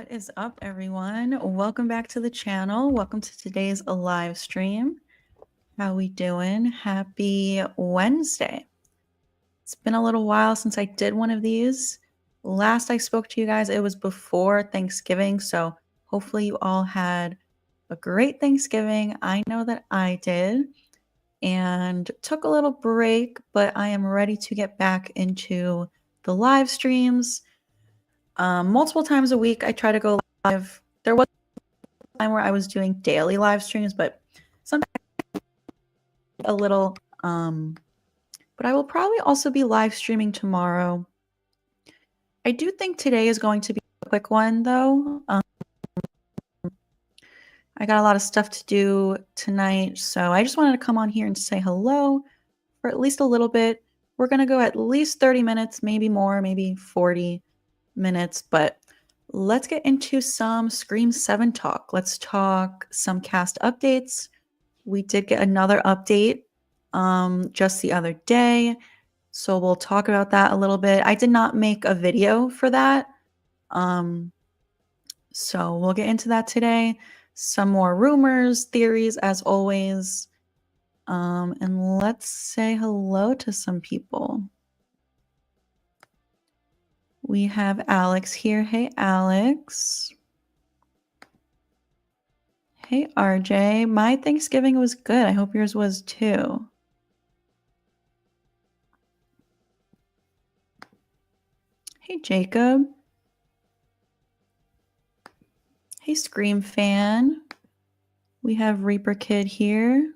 What is up, everyone? Welcome back to the channel. Welcome to today's live stream. How we doing? Happy Wednesday. It's been a little while since I did one of these. Last I spoke to you guys, it was before Thanksgiving, so hopefully you all had a great Thanksgiving. I know that I did, and took a little break, but I am ready to get back into the live streams. Multiple times a week, I try to go live. There was a time where I was doing daily live streams, but sometimes a little. But I will probably also be live streaming tomorrow. I do think today is going to be a quick one, though. I got a lot of stuff to do tonight, so I just wanted to come on here and say hello for at least a little bit. We're going to go at least 30 minutes, maybe more, maybe 40 minutes, but let's get into some Scream 7 talk. Let's talk some cast updates. We did get another update just the other day, so we'll talk about that a little bit. I did not make a video for that, so we'll get into that today. Some more rumors, theories, as always. And let's say hello to some people. We have Alex here. Hey, Alex. Hey, RJ. My Thanksgiving was good. I hope yours was too. Hey, Jacob. Hey, Scream fan. We have Reaper Kid here.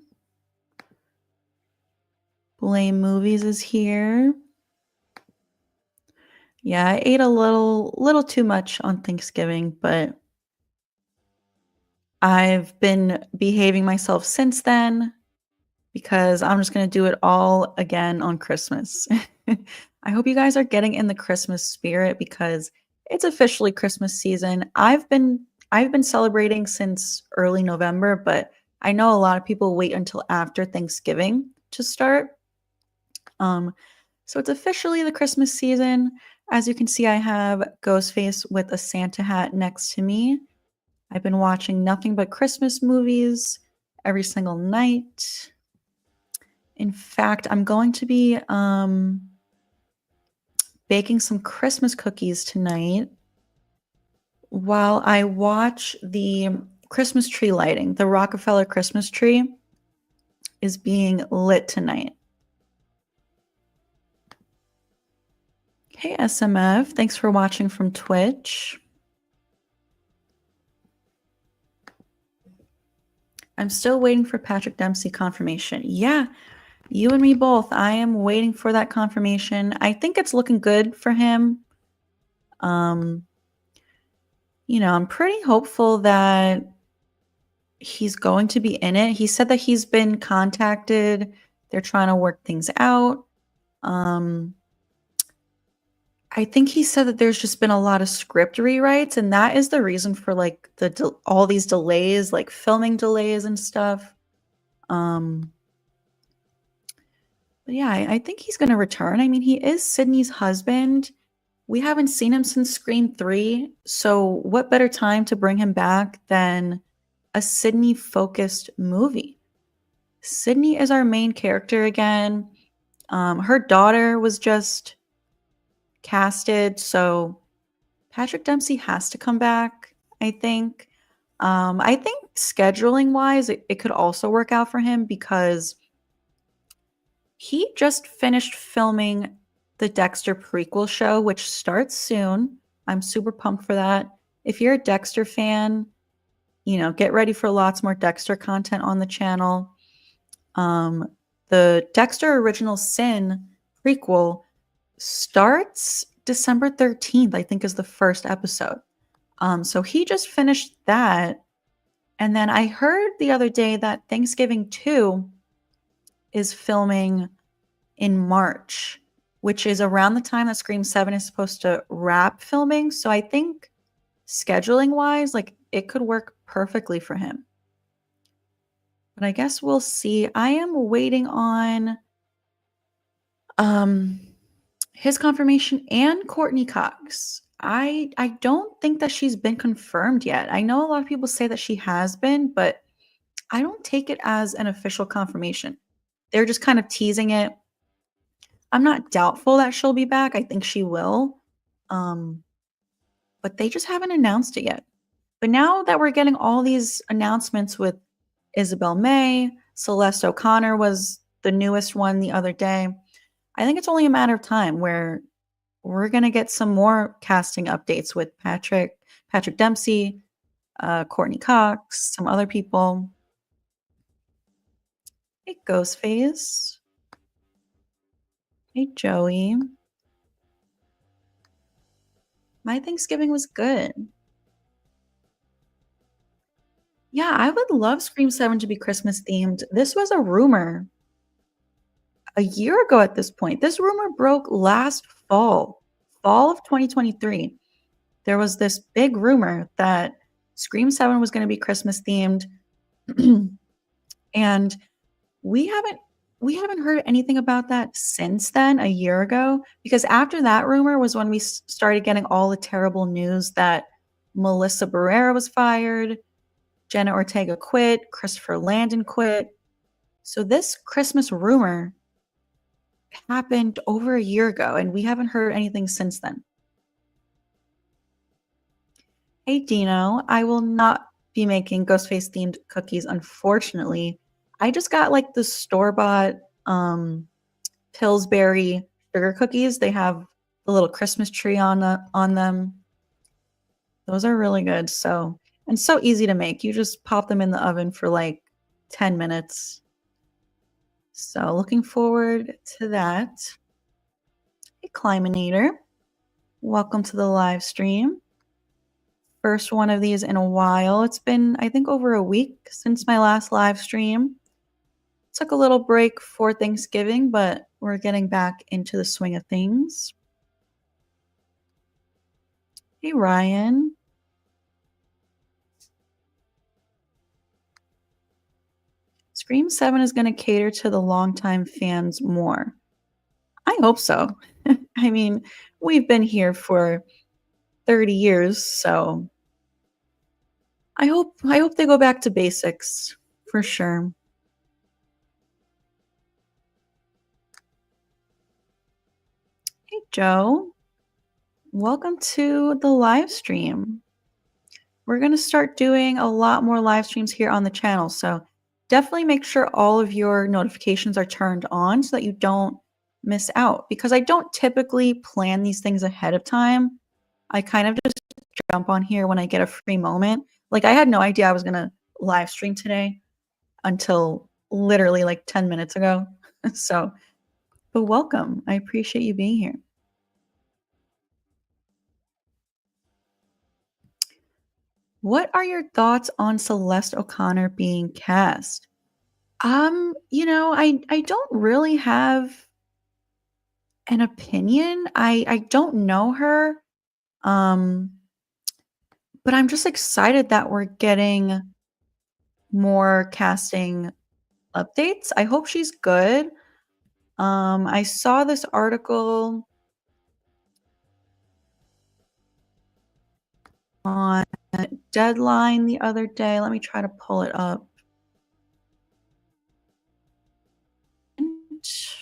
Blame Movies is here. Yeah, I ate a little too much on Thanksgiving, but I've been behaving myself since then because I'm just going to do it all again on Christmas. I hope you guys are getting in the Christmas spirit because it's officially Christmas season. I've been celebrating since early November, but I know a lot of people wait until after Thanksgiving to start. So it's officially the Christmas season. As you can see, I have Ghostface with a Santa hat next to me. I've been watching nothing but Christmas movies every single night. In fact, I'm going to be baking some Christmas cookies tonight while I watch the Christmas tree lighting. The Rockefeller Christmas tree is being lit tonight. Hey, SMF. Thanks for watching from Twitch. I'm still waiting for Patrick Dempsey confirmation. Yeah, you and me both. I am waiting for that confirmation. I think it's looking good for him. You know, I'm pretty hopeful that he's going to be in it. He said that he's been contacted. They're trying to work things out. I think he said that there's just been a lot of script rewrites, and that is the reason for like all these delays, like filming delays and stuff. But yeah, I think he's going to return. I mean, he is Sydney's husband. We haven't seen him since Scream 3, so what better time to bring him back than a Sydney-focused movie? Sydney is our main character again. Her daughter was just casted, so Patrick Dempsey has to come back, I think. I think scheduling-wise, it could also work out for him because he just finished filming the Dexter prequel show, which starts soon. I'm super pumped for that. If you're a Dexter fan, you know, get ready for lots more Dexter content on the channel. The Dexter Original Sin prequel starts December 13th, I think is the first episode. So he just finished that. And then I heard the other day that Thanksgiving 2 is filming in March, which is around the time that Scream 7 is supposed to wrap filming. So I think scheduling wise, like it could work perfectly for him. But I guess we'll see. I am waiting on his confirmation and Courtney Cox. I don't think that she's been confirmed yet. I know a lot of people say that she has been, but I don't take it as an official confirmation. They're just kind of teasing it. I'm not doubtful that she'll be back. I think she will. Um, but they just haven't announced it yet. But now that we're getting all these announcements with Isabel May, Celeste O'Connor was the newest one the other day. I think it's only a matter of time where we're gonna get some more casting updates with Patrick Dempsey, Courtney Cox, some other people. Hey, Ghostface. Hey, Joey. My Thanksgiving was good. Yeah, I would love Scream 7 to be Christmas themed. This was a rumor a year ago at this point. This rumor broke last fall of 2023. There was this big rumor that Scream 7 was going to be Christmas themed. And we haven't we haven't heard anything about that since then, a year ago, because after that rumor was when we started getting all the terrible news that Melissa Barrera was fired, Jenna Ortega quit, Christopher Landon quit. So this Christmas rumor happened over a year ago, and we haven't heard anything since then. Hey, Dino, I will not be making Ghostface themed cookies, unfortunately. I just got like the store-bought Pillsbury sugar cookies. They have the little Christmas tree on them. Those are really good. And so easy to make. You just pop them in the oven for like 10 minutes. So looking forward to that. Hey, Climinator. Welcome to the live stream. First one of these in a while. It's been, I think, over a week since my last live stream. Took a little break for Thanksgiving, but we're getting back into the swing of things. Hey, Ryan. Scream 7 is going to cater to the longtime fans more. I hope so. I mean, we've been here for 30 years, so I hope they go back to basics for sure. Hey, Joe. Welcome to the live stream. We're going to start doing a lot more live streams here on the channel, so definitely make sure all of your notifications are turned on so that you don't miss out, because I don't typically plan these things ahead of time. I kind of just jump on here when I get a free moment. Like, I had no idea I was going to live stream today until literally like 10 minutes ago. So, but welcome. I appreciate you being here. What are your thoughts on Celeste O'Connor being cast? I don't really have an opinion. I don't know her. Um, but I'm just excited that we're getting more casting updates. I hope she's good. I saw this article on Deadline the other day. Let me try to pull it up. Let's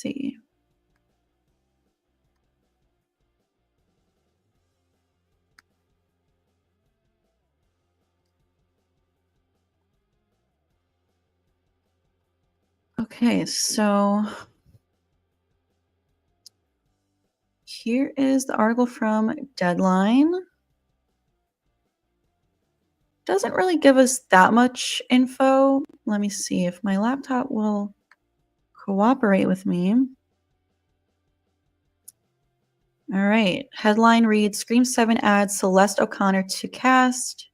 see. Okay, so here is the article from Deadline. Doesn't really give us that much info. Let me see if my laptop will cooperate with me. All right. Headline reads, Scream 7 adds Celeste O'Connor to cast.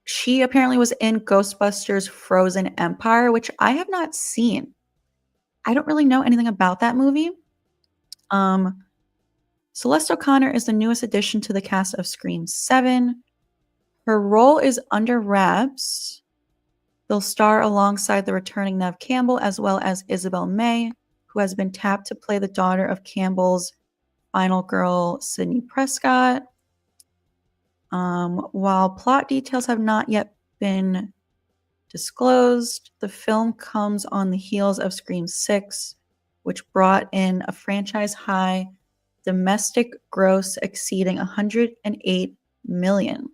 She apparently was in Ghostbusters Frozen Empire, which I have not seen. I don't really know anything about that movie. Celeste O'Connor is the newest addition to the cast of Scream 7. Her role is under wraps. They'll star alongside the returning Neve Campbell as well as Isabel May, who has been tapped to play the daughter of Campbell's final girl, Sydney Prescott. While plot details have not yet been disclosed, the film comes on the heels of Scream 6, which brought in a franchise high domestic gross exceeding $108 million.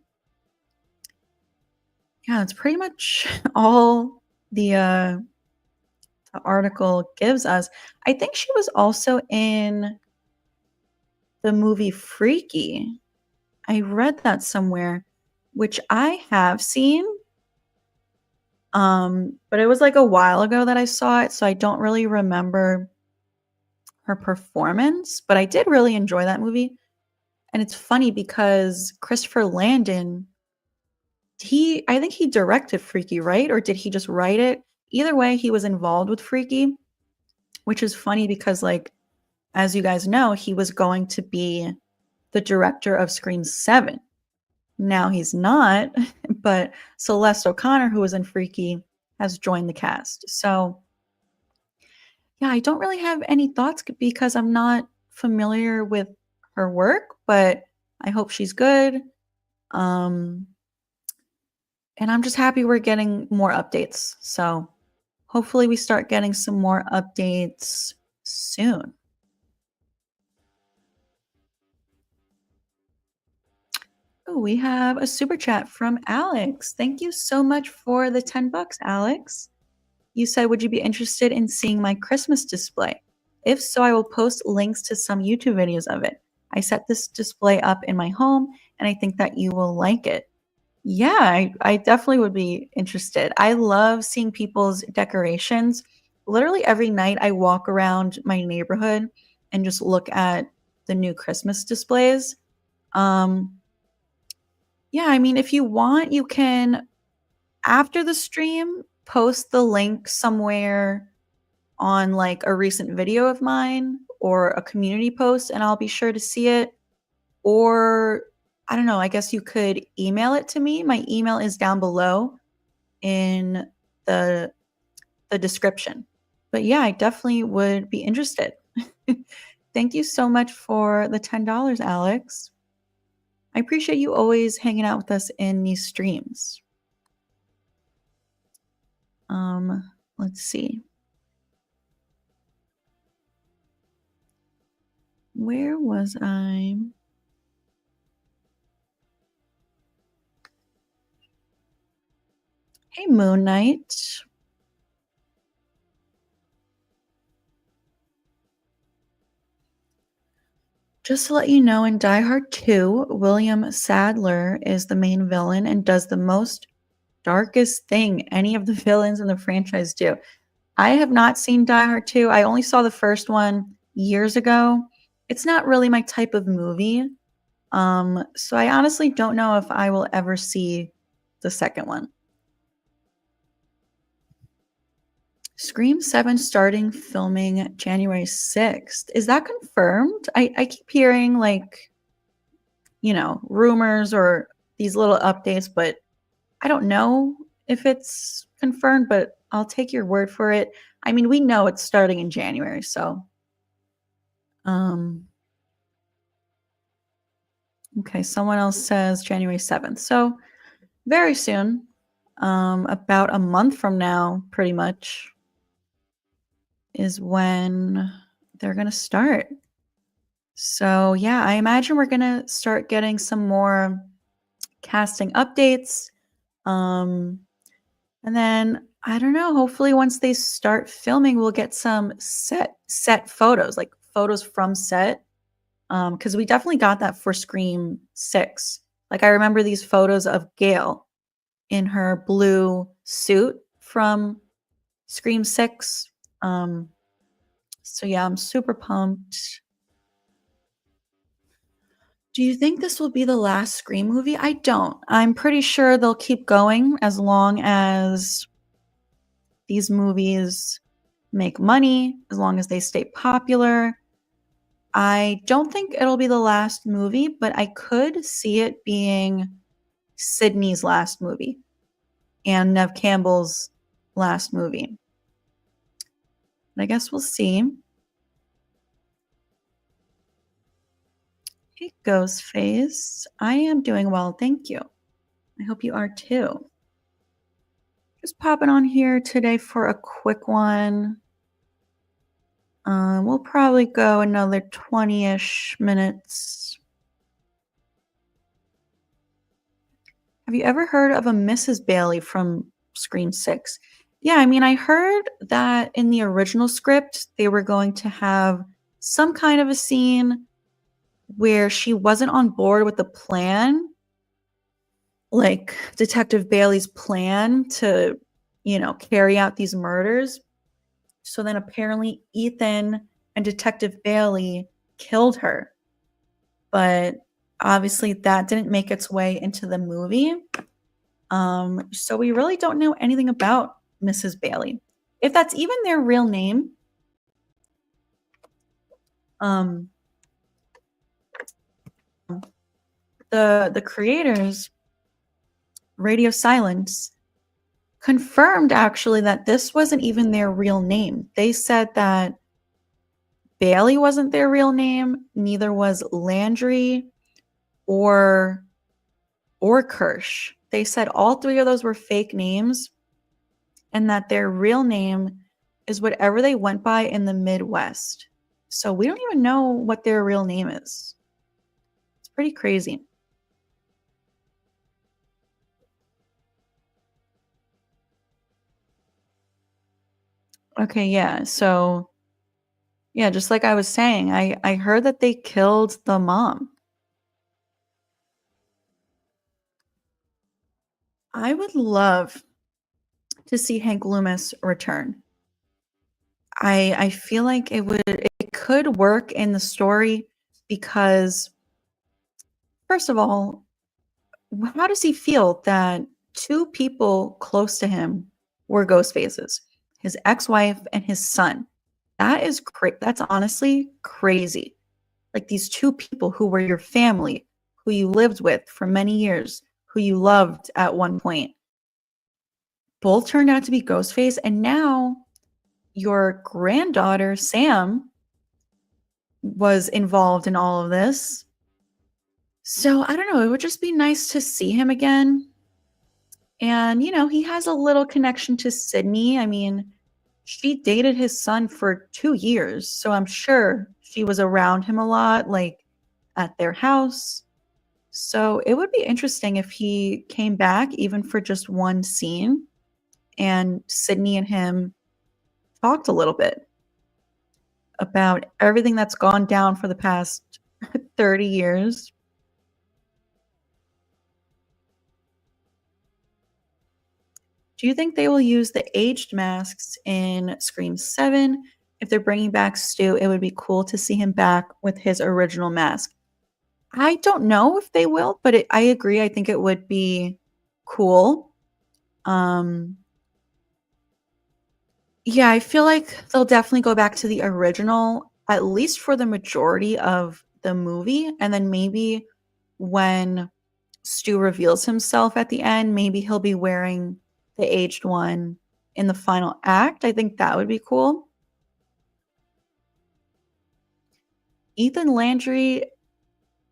Yeah, it's pretty much all the article gives us. I think she was also in the movie Freaky. I read that somewhere, which I have seen. But it was like a while ago that I saw it, so I don't really remember her performance, but I did really enjoy that movie. And it's funny because Christopher Landon, I think he directed Freaky, right? Or did he just write it? Either way, he was involved with Freaky, which is funny because, like, as you guys know, he was going to be the director of Scream 7. Now he's not, but Celeste O'Connor, who was in Freaky, has joined the cast. So, yeah, I don't really have any thoughts because I'm not familiar with her work, but I hope she's good. And I'm just happy we're getting more updates. So, hopefully, we start getting some more updates soon. Oh, we have a super chat from Alex. Thank you so much for the $10, Alex. You said, would you be interested in seeing my Christmas display? If so, I will post links to some YouTube videos of it. I set this display up in my home, and I think that you will like it. Yeah, I definitely would be interested. I love seeing people's decorations. Literally every night I walk around my neighborhood and just look at the new Christmas displays. Yeah, I mean, if you want, you can, after the stream, post the link somewhere on like a recent video of mine or a community post, and I'll be sure to see it. Or I don't know, I guess you could email it to me. My email is down below in the description. But yeah, I definitely would be interested. Thank you so much for the $10, Alex. I appreciate you always hanging out with us in these streams. Let's see. Where was I? Hey, Moon Knight. Just to let you know, in Die Hard 2, William Sadler is the main villain and does the most darkest thing any of the villains in the franchise do. I have not seen Die Hard 2. I only saw the first one years ago. It's not really my type of movie. So I honestly don't know if I will ever see the second one. Scream 7 starting filming January 6th. Is that confirmed? I keep hearing like, you know, rumors or these little updates, but I don't know if it's confirmed, but I'll take your word for it. I mean, we know it's starting in January, so okay, someone else says January 7th. So very soon. About a month from now, pretty much, is when they're gonna start. So yeah, I imagine we're gonna start getting some more casting updates. And then I don't know, hopefully once they start filming, we'll get some set photos, like photos from set. Because we definitely got that for Scream 6. Like I remember these photos of Gail in her blue suit from Scream 6. So yeah, I'm super pumped. Do you think this will be the last Scream movie? I don't. I'm pretty sure they'll keep going as long as these movies make money, as long as they stay popular. I don't think it'll be the last movie, but I could see it being Sydney's last movie and Nev Campbell's last movie. But I guess we'll see. Hey, Ghostface. I am doing well, thank you. I hope you are too. Just popping on here today for a quick one. We'll probably go another 20-ish minutes. Have you ever heard of a Mrs. Bailey from Scream 6? Yeah, I mean, I heard that in the original script, they were going to have some kind of a scene where she wasn't on board with the plan, like Detective Bailey's plan to, carry out these murders. So then apparently Ethan and Detective Bailey killed her. But obviously that didn't make its way into the movie. So we really don't know anything about Mrs. Bailey. If that's even their real name. The creators, Radio Silence, confirmed actually that this wasn't even their real name. They said that Bailey wasn't their real name, neither was Landry or Kirsch. They said all three of those were fake names and that their real name is whatever they went by in the Midwest. So we don't even know what their real name is. It's pretty crazy. Okay, yeah. So, yeah, just like I was saying, I heard that they killed the mom. I would love to see Hank Loomis return. I feel like it could work in the story because, first of all, how does he feel that two people close to him were ghost faces? His ex-wife and his son. That is that's honestly crazy. Like these two people who were your family, who you lived with for many years, who you loved at one point, both turned out to be Ghostface, and now your granddaughter, Sam, was involved in all of this. So I don't know, it would just be nice to see him again. And, he has a little connection to Sydney. I mean, she dated his son for 2 years, so I'm sure she was around him a lot, like at their house. So it would be interesting if he came back even for just one scene and Sydney and him talked a little bit about everything that's gone down for the past 30 years. Do you think they will use the aged masks in Scream 7? If they're bringing back Stu, it would be cool to see him back with his original mask. I don't know if they will, but I agree. I think it would be cool. Yeah, I feel like they'll definitely go back to the original, at least for the majority of the movie. And then maybe when Stu reveals himself at the end, maybe he'll be wearing the aged one in the final act. I think that would be cool. Ethan Landry,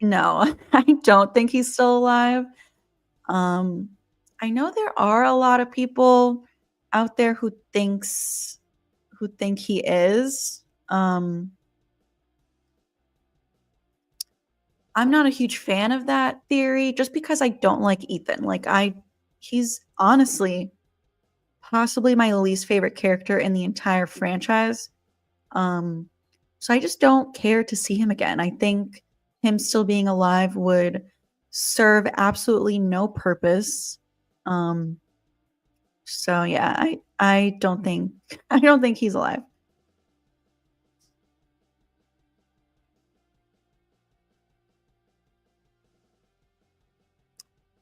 no, I don't think he's still alive. I know there are a lot of people out there who think he is. I'm not a huge fan of that theory just because I don't like Ethan. He's honestly possibly my least favorite character in the entire franchise. So I just don't care to see him again. I think him still being alive would serve absolutely no purpose. So yeah, I don't think he's alive.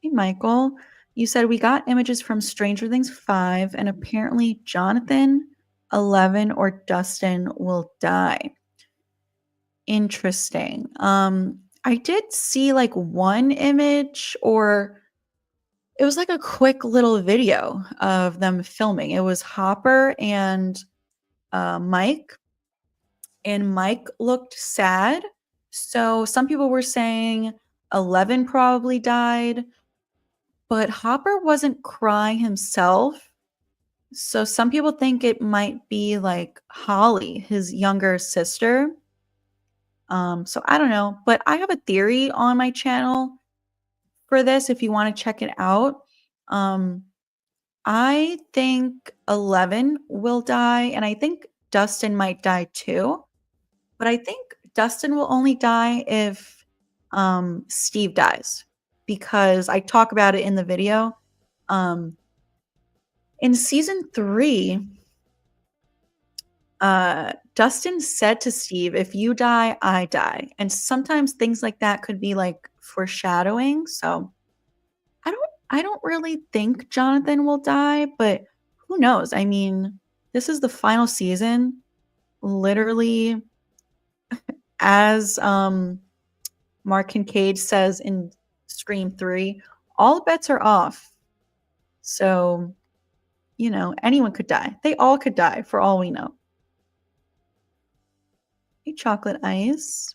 Hey Michael, you said we got images from Stranger Things 5 and apparently Jonathan, 11 or Dustin will die. Interesting. I did see like one image or It was like a quick little video of them filming. It was Hopper and Mike, and Mike looked sad. So some people were saying 11 probably died, but Hopper wasn't crying himself. So some people think it might be like Holly, his younger sister. So I don't know, but I have a theory on my channel for this if you want to check it out. Um, I think 11 will die, and I think Dustin might die too. But I think Dustin will only die if Steve dies, because I talk about it in the video. Um, in season 3, Dustin said to Steve, "If you die, I die." And sometimes things like that could be like foreshadowing. So I don't really think Jonathan will die, but who knows? I mean, this is the final season. Literally, as Mark Kincaid says in Scream 3, all bets are off. So, anyone could die. They all could die for all we know. Hey, chocolate ice.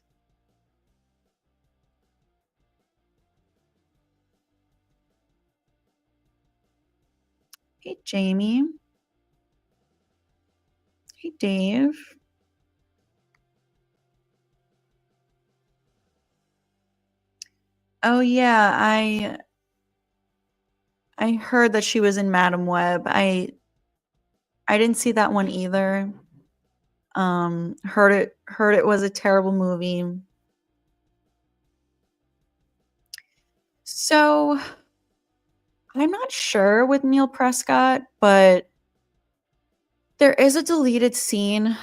Hey, Jamie. Hey, Dave. Oh yeah, I heard that she was in Madam Web. I didn't see that one either. Heard it was a terrible movie. So, I'm not sure with Neil Prescott, but there is a deleted scene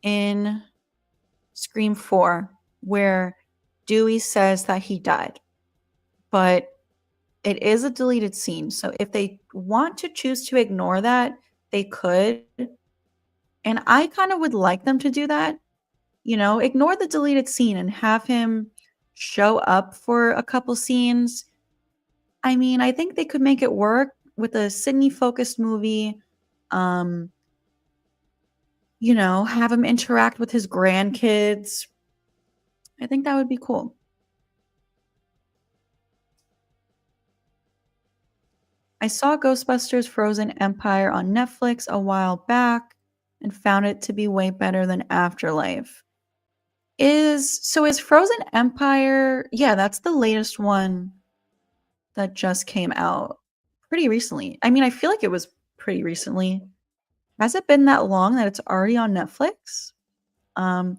in Scream 4 where Dewey says that he died. But it is a deleted scene. So if they want to choose to ignore that, they could. And I kind of would like them to do that. Ignore the deleted scene and have him show up for a couple scenes. I mean, I think they could make it work with a Sydney focused movie. Um, have him interact with his grandkids. I think that would be cool. I saw Ghostbusters Frozen Empire on Netflix a while back and found it to be way better than Afterlife. Is Frozen Empire? Yeah, that's the latest one that just came out pretty recently. I mean, I feel like it was pretty recently. Has it been that long that it's already on Netflix? I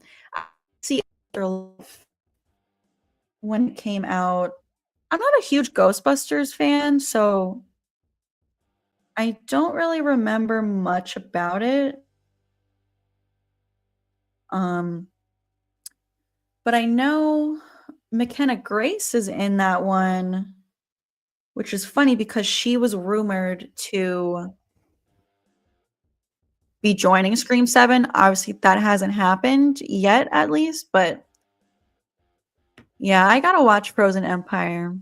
see Afterlife when it came out. I'm not a huge Ghostbusters fan, so I don't really remember much about it. Um, but I know McKenna Grace is in that one, which is funny because she was rumored to be joining Scream 7. Obviously, that hasn't happened yet, at least. But yeah, I gotta watch Frozen Empire.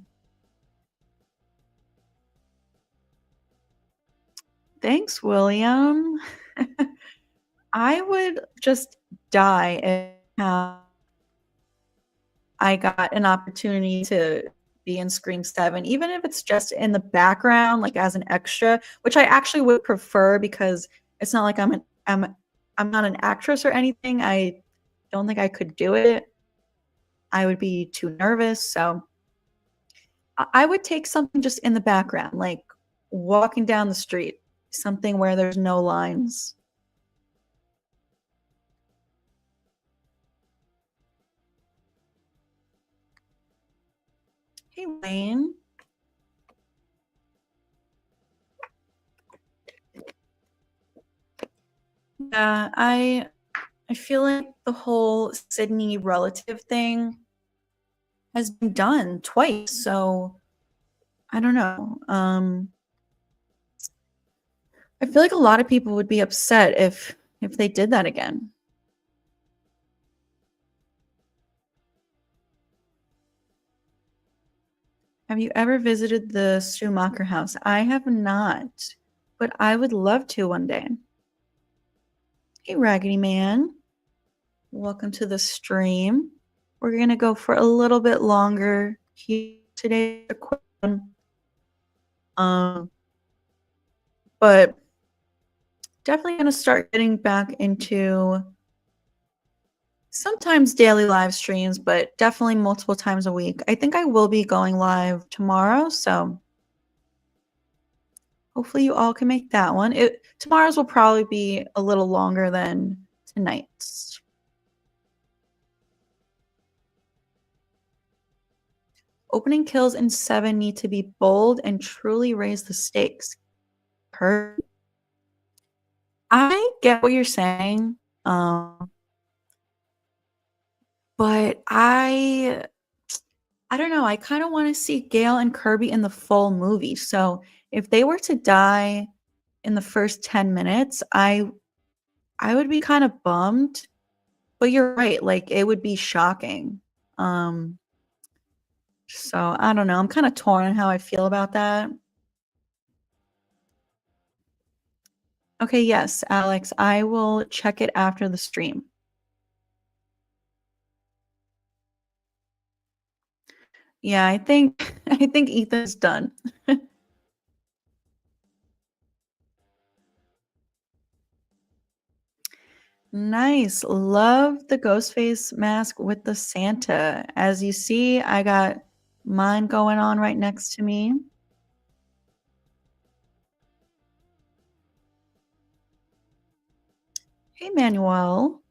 Thanks, William. I would just die if I got an opportunity to be in Scream 7, even if it's just in the background, like as an extra, which I actually would prefer because it's not like I'm not an actress or anything. I don't think I could do it. I would be too nervous. So I would take something just in the background, like walking down the street, something where there's no lines. Hey, Wayne. Yeah, I feel like the whole Sydney relative thing has been done twice, so I don't know. I feel like a lot of people would be upset if they did that again. Have you ever visited the Schumacher house? I have not, but I would love to one day. Hey, Raggedy Man. Welcome to the stream. We're going to go for a little bit longer here today. A quick one. But definitely going to start getting back into sometimes daily live streams, but definitely multiple times a week. I think I will be going live tomorrow, so hopefully you all can make that one. Tomorrow's will probably be a little longer than tonight's. Opening kills in 7 need to be bold and truly raise the stakes. I get what you're saying, but I don't know. I kind of want to see Gale and Kirby in the full movie. So if they were to die in the first 10 minutes, I would be kind of bummed. But you're right. Like, it would be shocking. So I don't know. I'm kind of torn on how I feel about that. Okay, yes, Alex, I will check it after the stream. Yeah, I think Ethan's done. Nice. Love the ghost face mask with the Santa. As you see, I got mine going on right next to me. Hey, Manuel.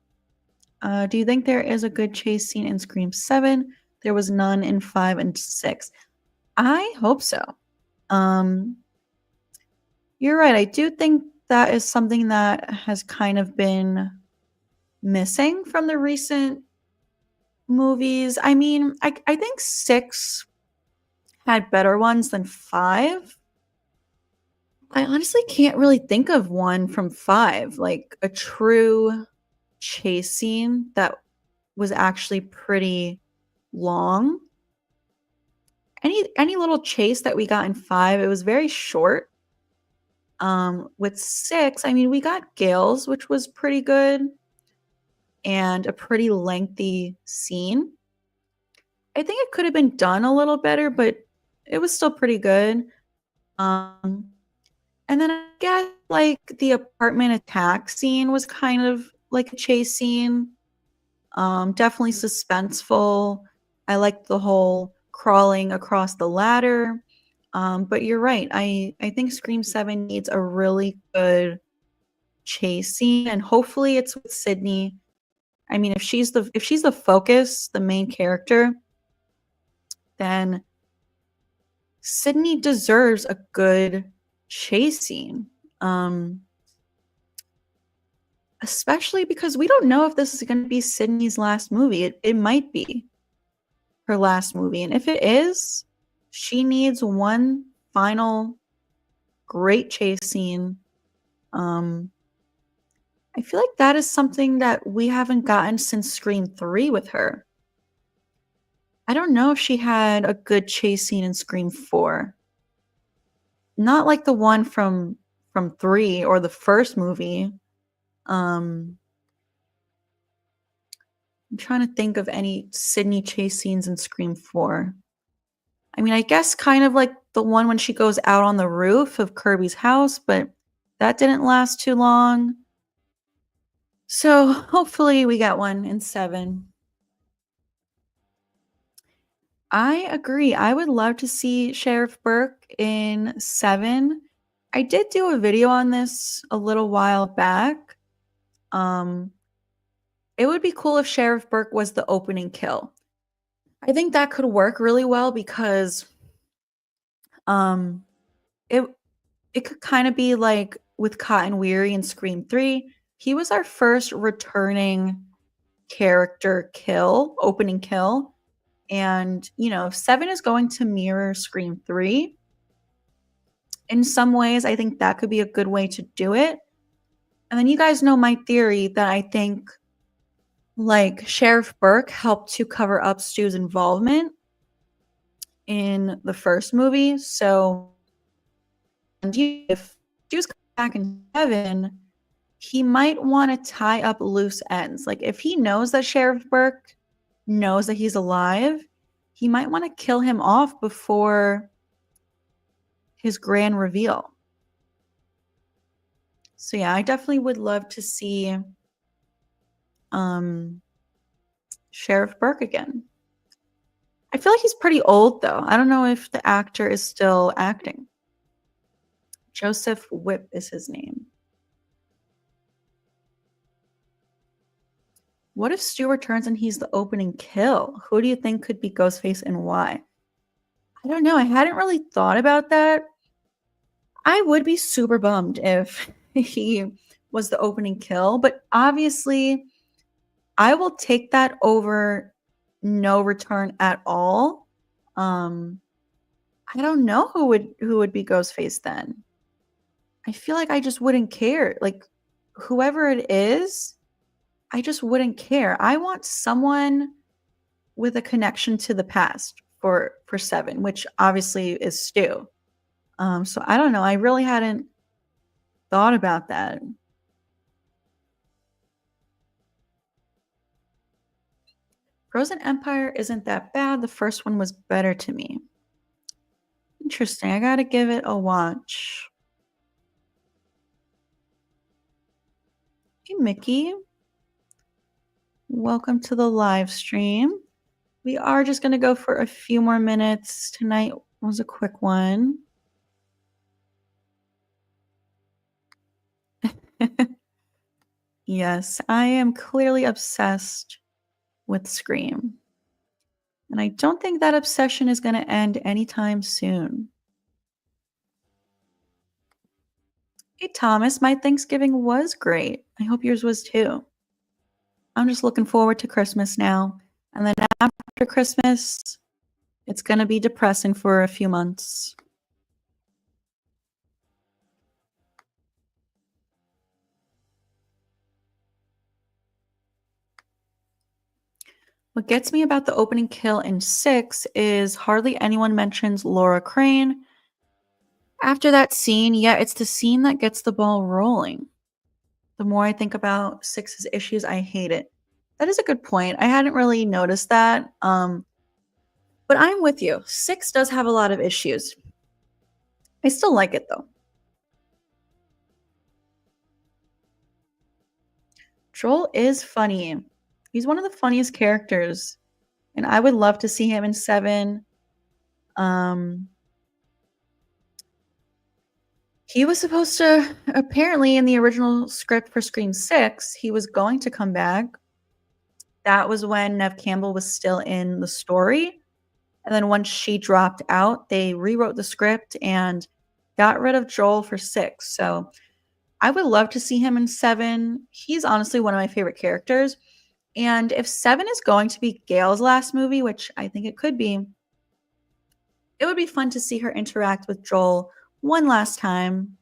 Do you think there is a good chase scene in Scream 7? There was none in 5 and 6. I hope so. You're right. I do think that is something that has kind of been missing from the recent movies. I mean, I think 6 had better ones than 5. I honestly can't really think of one from 5, like a true chase scene that was actually pretty long. Any little chase that we got in 5, it was very short. With 6, I mean, we got Gale's, which was pretty good, and a pretty lengthy scene. I think it could have been done a little better, but it was still pretty good. And then I guess like the apartment attack scene was kind of like a chase scene. Definitely suspenseful. I liked the whole crawling across the ladder. But you're right. I think Scream 7 needs a really good chase scene, and hopefully it's with Sydney. I mean, if she's the focus, the main character, then Sydney deserves a good chase scene. Especially because we don't know if this is going to be Sydney's last movie. It might be her last movie. And if it is, she needs one final great chase scene. I feel like that is something that we haven't gotten since Scream 3 with her. I don't know if she had a good chase scene in Scream 4. Not like the one from 3 or the first movie. I'm trying to think of any Sydney chase scenes in Scream 4. I mean, I guess kind of like the one when she goes out on the roof of Kirby's house, but that didn't last too long. So hopefully we got one in 7. I agree. I would love to see Sheriff Burke in 7. I did do a video on this a little while back. It would be cool if Sheriff Burke was the opening kill. I think that could work really well because it could kind of be like with Cotton Weary in Scream 3. He was our first returning character kill, opening kill. And, you know, 7 is going to mirror Scream 3. In some ways, I think that could be a good way to do it. And then you guys know my theory that I think like Sheriff Burke helped to cover up Stu's involvement. in the first movie. So if she was coming back in 7, he might want to tie up loose ends. Like if he knows that Sheriff Burke knows that he's alive, he might want to kill him off before his grand reveal. So yeah, I definitely would love to see Sheriff Burke again. I feel like he's pretty old though. I don't know if the actor is still acting. Joseph Whipp is his name. What if Stu returns and he's the opening kill? Who do you think could be Ghostface and why? I don't know. I hadn't really thought about that. I would be super bummed if he was the opening kill, but obviously I will take that over no return at all. I don't know who would be Ghostface then. I feel like I just wouldn't care. Like whoever it is, I just wouldn't care. I want someone with a connection to the past for 7, which obviously is Stu. So I don't know. I really hadn't thought about that. Frozen Empire isn't that bad. The first one was better to me. Interesting. I gotta give it a watch. Hey, Mickey. Welcome to the live stream. We are just going to go for a few more minutes. Tonight was a quick one. Yes, I am clearly obsessed with Scream. And I don't think that obsession is going to end anytime soon. Hey, Thomas, my Thanksgiving was great. I hope yours was too. I'm just looking forward to Christmas now. And then after Christmas, it's going to be depressing for a few months. What gets me about the opening kill in 6 is hardly anyone mentions Laura Crane. After that scene, yeah, it's the scene that gets the ball rolling. The more I think about 6's issues, I hate it. That is a good point. I hadn't really noticed that. But I'm with you. 6 does have a lot of issues. I still like it though. Joel is funny. He's one of the funniest characters. And I would love to see him in 7. He was supposed to, apparently in the original script for Scream 6, he was going to come back. That was when Neve Campbell was still in the story. And then once she dropped out, they rewrote the script and got rid of Joel for 6. So I would love to see him in 7. He's honestly one of my favorite characters. And if 7 is going to be Gail's last movie, which I think it could be, it would be fun to see her interact with Joel one last time.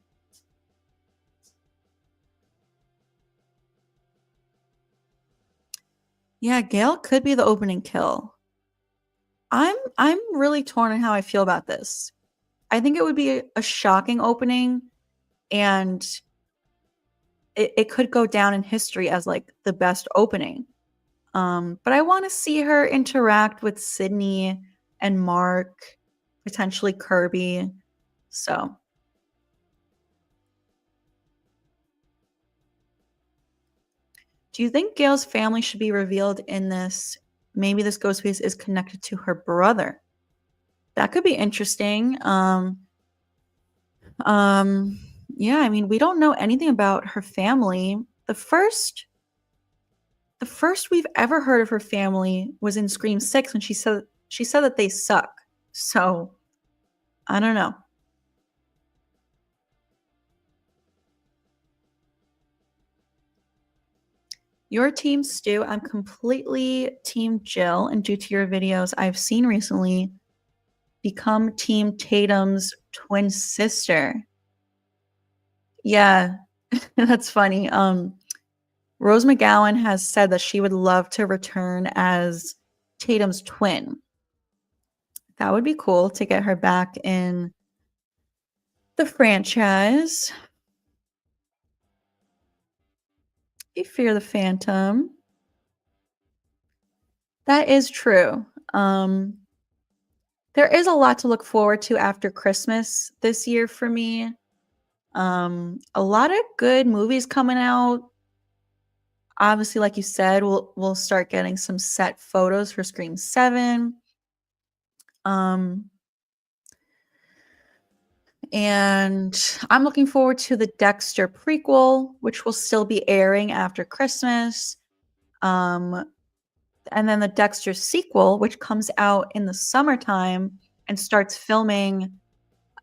Yeah, Gail could be the opening kill. I'm really torn on how I feel about this. I think it would be a shocking opening, and it could go down in history as like the best opening. But I want to see her interact with Sydney and Mark, potentially Kirby. So do you think Gail's family should be revealed in this? Maybe this Ghostface is connected to her brother. That could be interesting. Yeah, I mean, we don't know anything about her family. The first we've ever heard of her family was in Scream 6 when she said that they suck. So, I don't know. Your team, Stu. I'm completely team Jill, and due to your videos I've seen recently, become team Tatum's twin sister. Yeah, that's funny. Rose McGowan has said that she would love to return as Tatum's twin. That would be cool to get her back in the franchise. I fear the Phantom. That is true. There is a lot to look forward to after Christmas this year for me. A lot of good movies coming out. Obviously, like you said, we'll start getting some set photos for Scream 7. Um, and I'm looking forward to the Dexter prequel, which will still be airing after Christmas. Um, and then the Dexter sequel, which comes out in the summertime and starts filming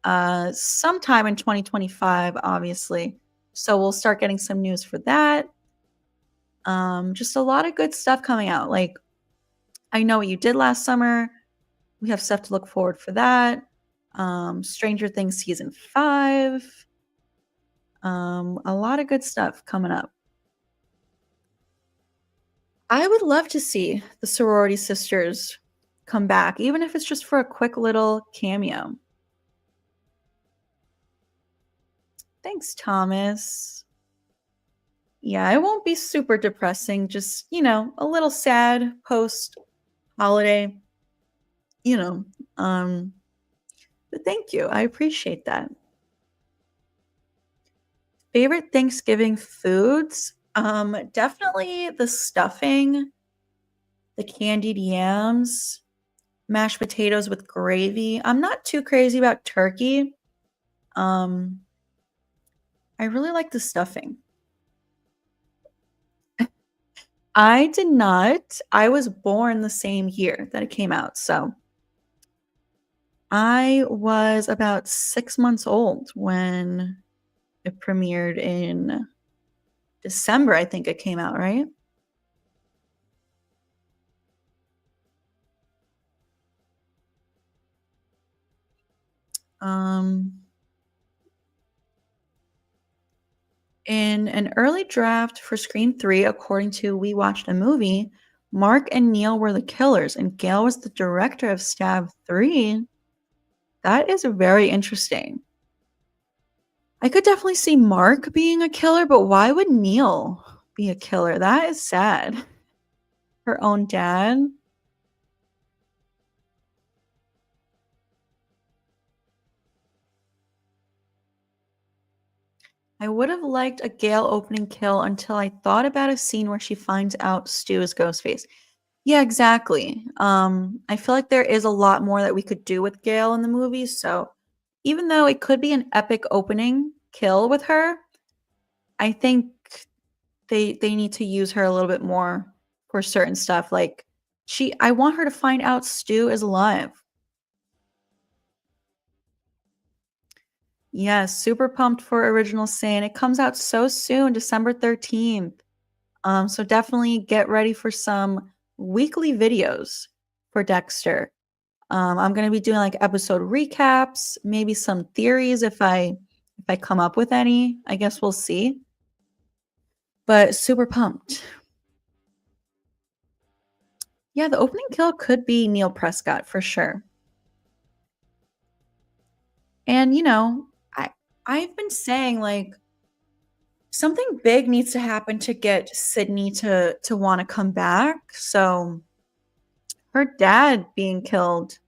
sometime in 2025, obviously. So we'll start getting some news for that. Just a lot of good stuff coming out. Like, I Know What You Did Last Summer. We have stuff to look forward for that. Stranger Things season 5. A lot of good stuff coming up. I would love to see the sorority sisters come back, even if it's just for a quick little cameo. Thanks, Thomas. Yeah, it won't be super depressing, just, a little sad post holiday, you know. But thank you. I appreciate that. Favorite Thanksgiving foods? Definitely the stuffing, the candied yams, mashed potatoes with gravy. I'm not too crazy about turkey. Um, I really like the stuffing. I did not. I was born the same year that it came out, so I was about 6 months old when it premiered in December, I think it came out, right? Um, in an early draft for Scream 3, according to We Watched a Movie, Mark and Neil were the killers, and Gail was the director of Stab 3. That is very interesting. I could definitely see Mark being a killer, but why would Neil be a killer? That is sad. Her own dad. I would have liked a Gale opening kill until I thought about a scene where she finds out Stu is Ghostface. Yeah, exactly. I feel like there is a lot more that we could do with Gale in the movie, so even though it could be an epic opening kill with her, I think they need to use her a little bit more for certain stuff. Like I want her to find out Stu is alive. Yes, super pumped for Original Sin. It comes out so soon, December 13th. So definitely get ready for some weekly videos for Dexter. I'm gonna be doing like episode recaps, maybe some theories if I come up with any. I guess we'll see. But super pumped. Yeah, the opening kill could be Neil Prescott for sure. And I've been saying like something big needs to happen to get Sydney to want to come back. So her dad being killed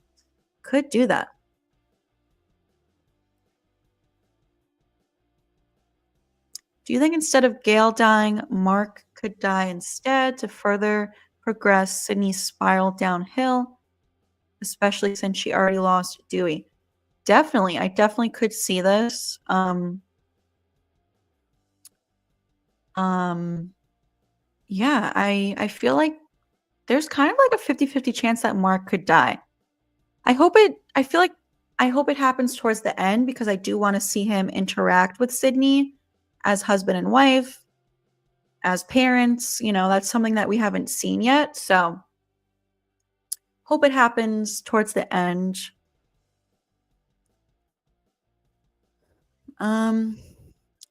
could do that. Do you think instead of Gail dying, Mark could die instead to further progress Sydney's spiral downhill, especially since she already lost Dewey? Definitely. I definitely could see this. Yeah, I feel like there's kind of like a 50-50 chance that Mark could die. I hope it happens towards the end because I do want to see him interact with Sydney as husband and wife, as parents. That's something that we haven't seen yet. So hope it happens towards the end.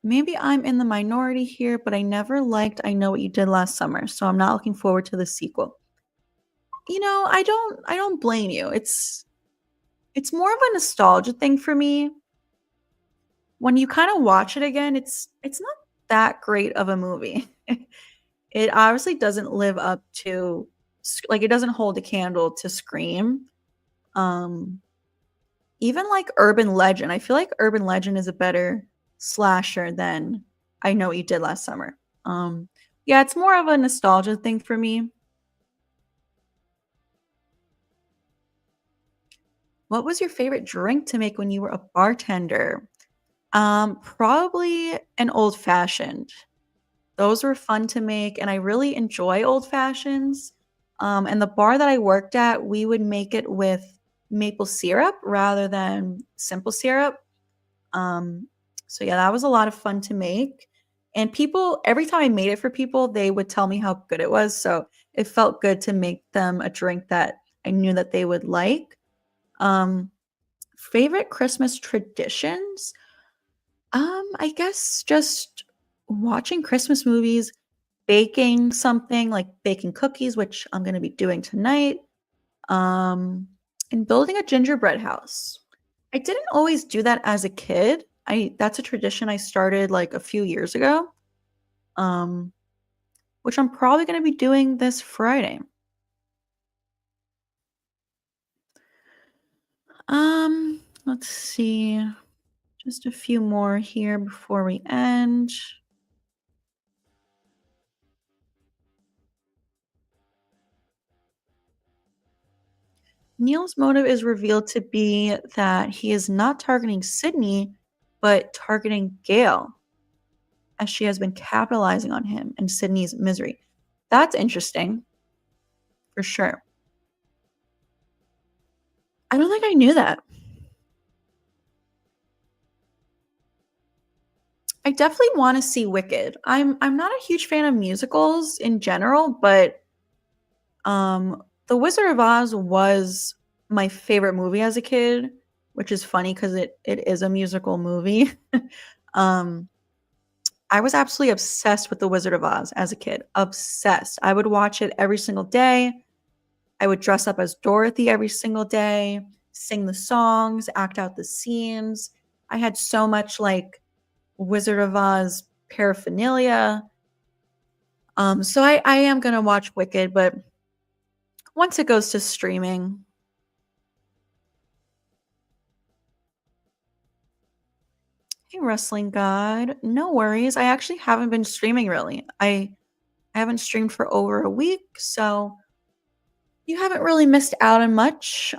Maybe I'm in the minority here, but I never liked I Know What You Did Last Summer, so I'm not looking forward to the sequel. I don't blame you. It's more of a nostalgia thing for me. When you kinda watch it again, it's not that great of a movie. It obviously doesn't live up to like, it doesn't hold a candle to Scream. Um, Even, like, Urban Legend, I feel like Urban Legend is a better slasher than I Know What You Did Last Summer. Yeah, it's more of a nostalgia thing for me. What was your favorite drink to make when you were a bartender? Probably an old fashioned. Those were fun to make, and I really enjoy old fashions. And the bar that I worked at, we would make it with maple syrup rather than simple syrup. Um, so yeah, that was a lot of fun to make. And people, every time I made it for people, they would tell me how good it was. So it felt good to make them a drink that I knew that they would like. Um, Favorite Christmas traditions? I guess just watching Christmas movies, baking something like baking cookies, which I'm gonna be doing tonight, um, and building a gingerbread house. I didn't always do that as a kid. I That's a tradition I started like a few years ago, um, which I'm probably gonna be doing this Friday. Let's see, just a few more here before we end. Neil's motive is revealed to be that he is not targeting Sydney, but targeting Gail, as she has been capitalizing on him and Sydney's misery. That's interesting, for sure. I don't think I knew that. I definitely want to see Wicked. I'm not a huge fan of musicals in general, but The Wizard of Oz was my favorite movie as a kid, which is funny because it is a musical movie. um I was absolutely obsessed with The Wizard of Oz as a kid. Obsessed. I would watch it every single day. I would dress up as Dorothy every single day, sing the songs, act out the scenes. I had so much like Wizard of Oz paraphernalia. So I am gonna watch Wicked, but once it goes to streaming. Hey, Wrestling God. No worries. I actually haven't been streaming really. I haven't streamed for over a week, so you haven't really missed out on much.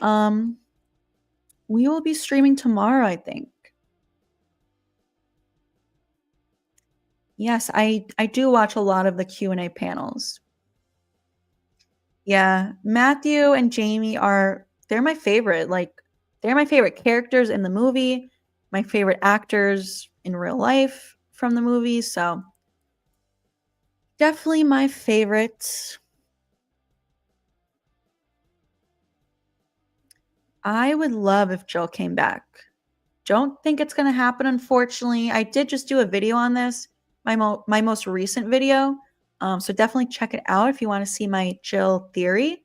We will be streaming tomorrow, I think. Yes, I do watch a lot of the Q&A panels. Yeah, Matthew and Jamie are they're my favorite. Like they're my favorite characters in the movie, my favorite actors in real life from the movie, so definitely my favorites. I would love if Jill came back. Don't think it's gonna happen, unfortunately. I did just do a video on this, my most recent video. So definitely check it out if you want to see my Jill theory.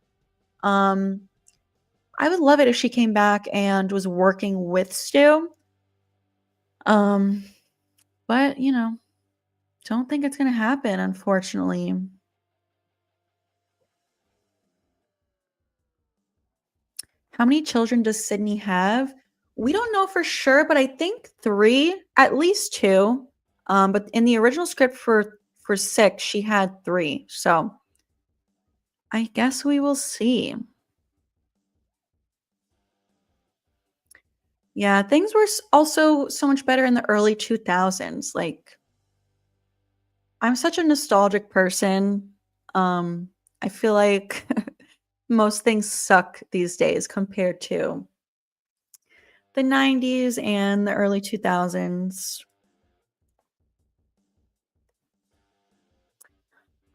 Um, I would love it if she came back and was working with Stu. Um, but don't think it's gonna happen, unfortunately. How many children does Sydney have? We don't know for sure, but I think 3, at least 2. But in the original script for 6, she had 3. So I guess we will see. Yeah, things were also so much better in the early 2000s. Like I'm such a nostalgic person. I feel like most things suck these days compared to the 90s and the early 2000s.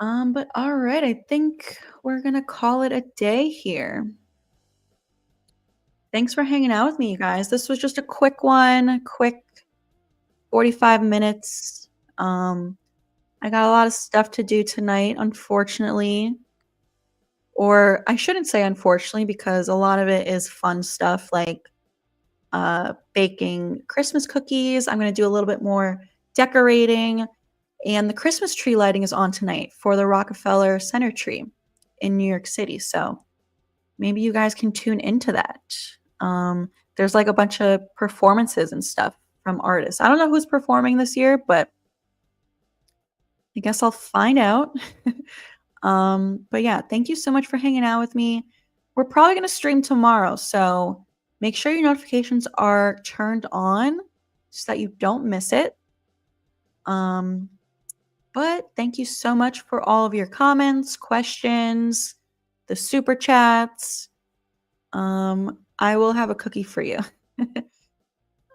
But all right, I think we're gonna call it a day here. Thanks for hanging out with me, you guys. This was just a quick one, quick 45 minutes. Um, I got a lot of stuff to do tonight, unfortunately. Or I shouldn't say unfortunately, because a lot of it is fun stuff like baking Christmas cookies. I'm going to do a little bit more decorating. And the Christmas tree lighting is on tonight for the Rockefeller Center tree in New York City. So maybe you guys can tune into that. There's like a bunch of performances and stuff from artists. I don't know who's performing this year, but I guess I'll find out. But yeah, thank you so much for hanging out with me. We're probably going to stream tomorrow, so make sure your notifications are turned on so that you don't miss it. But thank you so much for all of your comments, questions, the super chats. I will have a cookie for you.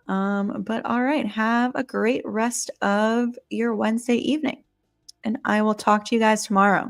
But all right, have a great rest of your Wednesday evening, and I will talk to you guys tomorrow.